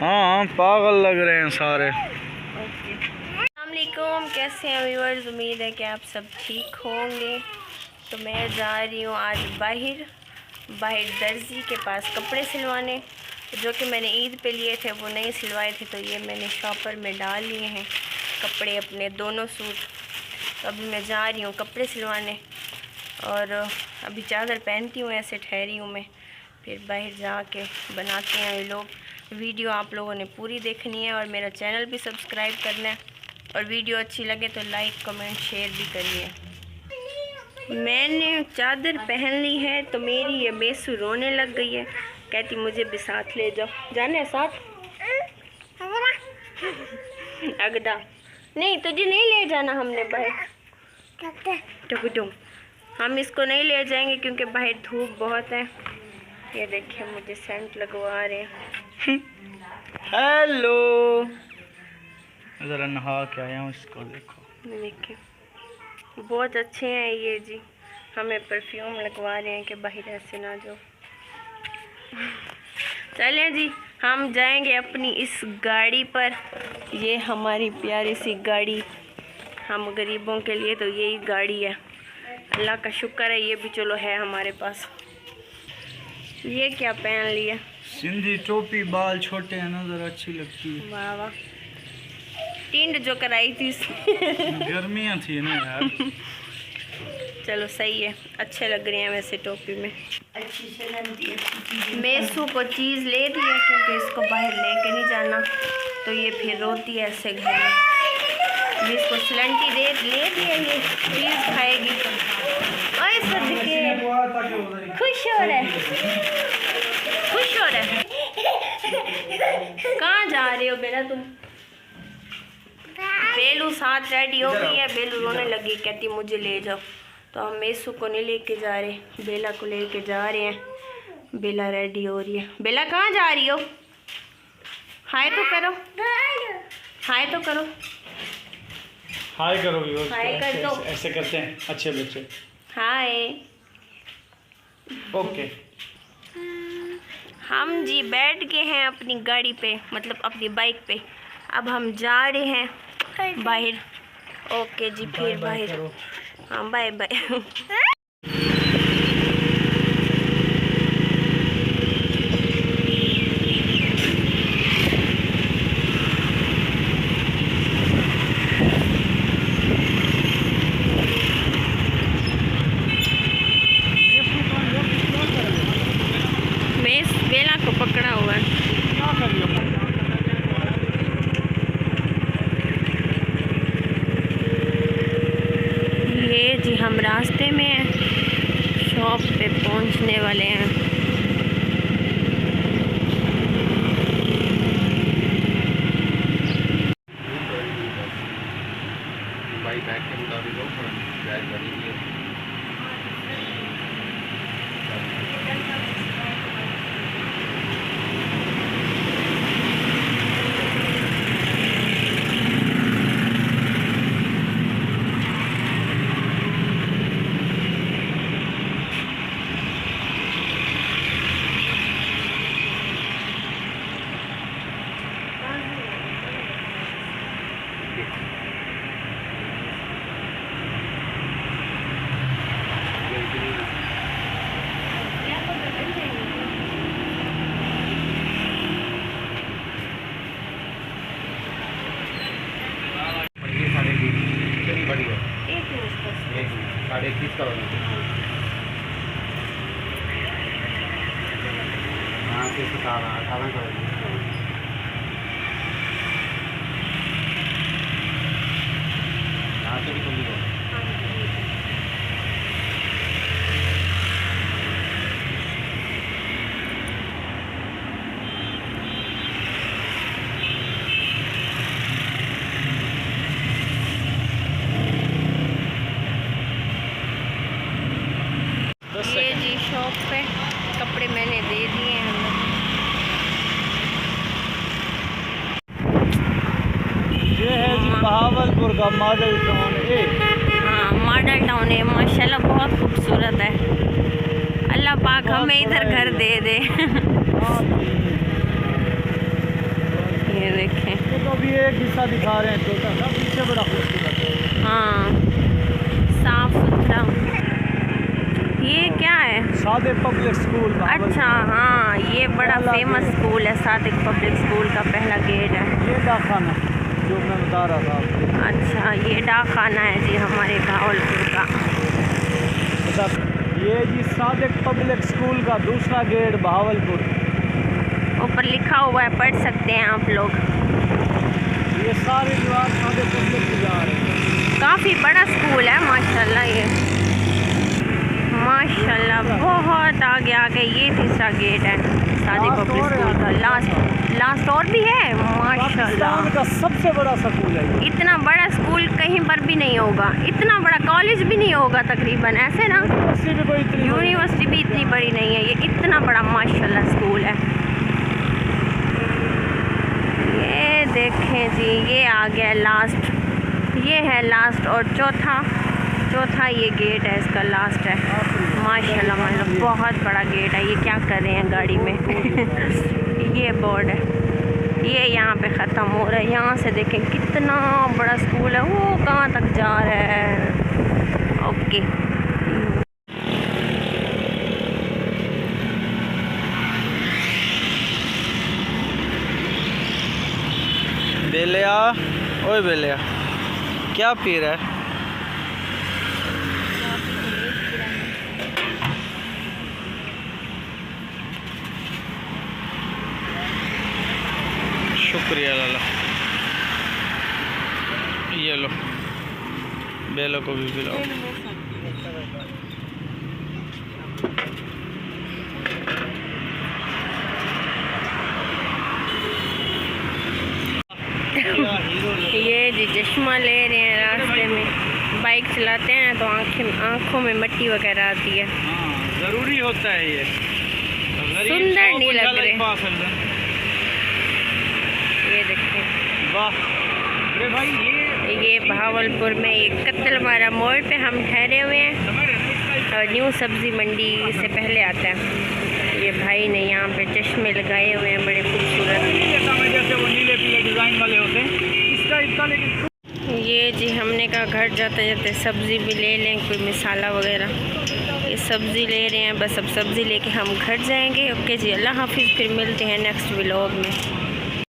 हाँ पागल लग रहे हैं सारे। अस्सलामुअलैकुम, कैसे हैं व्यूअर्स। उम्मीद है कि आप सब ठीक होंगे। तो मैं जा रही हूँ आज बाहर दर्जी के पास कपड़े सिलवाने, जो कि मैंने ईद पे लिए थे वो नहीं सिलवाए थे, तो ये मैंने शॉपर में डाल लिए हैं कपड़े अपने दोनों सूट। तो अभी मैं जा रही हूँ कपड़े सिलवाने और अभी चादर पहनती हूँ, ऐसे ठहरी हूँ मैं, फिर बाहर जाके बनाते हैं ये लोग। वीडियो आप लोगों ने पूरी देखनी है और मेरा चैनल भी सब्सक्राइब करना है, और वीडियो अच्छी लगे तो लाइक कमेंट शेयर भी करिए। मैंने चादर पहन ली है तो मेरी ये बेसु रोने लग गई है, कहती मुझे भी साथ ले जाओ। जाने है साथ? अगदा नहीं, तुझे नहीं ले जाना हमने बाहर। हम इसको नहीं ले जाएंगे क्योंकि बाहर धूप बहुत है। ये देखिए मुझे सेंट लगवा रहे हैं। हेलो, ज़रा नहा के आया हूँ, इसको देखो। देखिए बहुत अच्छे हैं ये जी, हमें परफ्यूम लगवा रहे हैं कि बाहर ऐसे ना जाओ। चलें जी, हम जाएंगे अपनी इस गाड़ी पर। ये हमारी प्यारी सी गाड़ी, हम गरीबों के लिए तो यही गाड़ी है। अल्लाह का शुक्र है ये भी चलो है हमारे पास। ये क्या पहन लिया? सिंधी टोपी, बाल छोटे हैं ना, ज़रा अच्छी लगती है। वाह वाह, टिंड जो कराई थी गर्मियाँ थी ना यार। चलो सही है, अच्छे लग रहे हैं वैसे टोपी में। मेसू को चीज़ ले दी है क्योंकि इसको बाहर लेके नहीं जाना, तो ये फिर रोती है ऐसे घर में। जिसको सिलंटी ले दी है ये चीज़ खाएगी। ओए सदके, खुश हो रहे, खुश हो रहे। कहाँ जा रहे हो बेटा तुम? बेलू साथ रेडी हो गई है, बेलू रोने लगी, कहती मुझे ले जाओ। तो हम मेसू को नहीं लेके जा रहे, बेला को लेके जा रहे हैं। बेला रेडी हो रही है। बेला कहाँ जा रही हो? हाय तो करो, हाय तो करो, हाय करो, हाय कर दो। ऐसे करते हैं अच्छे बच्चे। हाय। ओके। हम जी बैठ गए हैं अपनी गाड़ी पे, मतलब अपनी बाइक पे। अब हम जा रहे हैं बाहर। ओके जी, फिर बाहर। हाँ बाय बाय। मैं इस बेला को पकड़ा हुआ है। ये जी हम रास्ते में हैं, शॉप पे पहुंचने वाले हैं। साढ़े 21 का यहाँ से 18 करोगे। यहाँ से भी कम होगा। ये जी शॉप पे कपड़े मैंने दे दिए हैं। ये है जी बहावलपुर का मॉडल टाउन। हाँ मॉडल टाउन है, माशाल्लाह बहुत खूबसूरत है। अल्लाह पाक हमें इधर घर दे दे। अभी एक हिस्सा दिखा रहे हैं छोटा सा, पीछे बड़ा खूबसूरत है। हाँ, साफ सुथरा। ये क्या है? Sadiq public school. अच्छा, हाँ, ये बड़ा फेमस स्कूल है, सादिक पब्लिक स्कूल का पहला गेट है। ये डाकखाना जो मैं बता रहा था आपको। अच्छा, ये डाकखाना है जी हमारे भावलपुर का। ये जी सादिक पब्लिक स्कूल का दूसरा गेट भावलपुर। ऊपर लिखा हुआ है, पढ़ सकते हैं आप लोग। ये सारे दीवार सादिक पब्लिक की जा रहे हैं। काफ़ी बड़ा स्कूल है माशाल्लाह। ये माशाल्लाह बहुत आगे आगे। ये तीसरा गेट है सादिक पब्लिक स्कूल का। लास्ट और भी है माशाल्लाह। का सबसे बड़ा स्कूल है। इतना बड़ा स्कूल कहीं पर भी नहीं होगा, इतना बड़ा कॉलेज भी नहीं होगा तकरीबन, ऐसे ना। यूनिवर्सिटी भी इतनी बड़ी नहीं है, ये इतना बड़ा माशाल्लाह स्कूल है। ये देखें जी, ये आ गया लास्ट, ये है लास्ट। और चौथा ये गेट है, इसका लास्ट है। माशाल्लाह माशाल्लाह बहुत बड़ा गेट है। ये क्या कर रहे हैं गाड़ी में ये बोर्ड है, ये यहाँ पे ख़त्म हो रहा है। यहाँ से देखें कितना बड़ा स्कूल है, वो कहाँ तक जा रहा है। ओके, बेलिया, ओए बेलिया, क्या पी रहा है? शुक्रिया लाला। ये लो, बेलो को भी पिलाओ। ये जी चश्मा ले रहे हैं रास्ते में। बाइक चलाते हैं तो आँखों में मिट्टी वगैरह आती है। ज़रूरी होता है ये, सुंदर नहीं लग रहे। ये देखिए, वाह। अरे भाई ये भावलपुर में ये कत्लवारा मोड़ पे हम ठहरे हुए हैं और न्यू सब्ज़ी मंडी से पहले आता है। ये भाई ने यहाँ पे चश्मे लगाए हुए हैं बड़े खूबसूरत, जैसे वो नीले पीले डिज़ाइन वाले होते हैं इसका इतना। लेकिन ये जी हमने कहा घर जाते जाते सब्ज़ी भी ले लें, कोई मसाला वगैरह। ये सब्ज़ी ले रहे हैं, बस अब सब्ज़ी लेके हम घर जाएंगे। ओके जी, अल्लाह हाफिज़, फिर मिलते हैं नेक्स्ट व्लॉग में।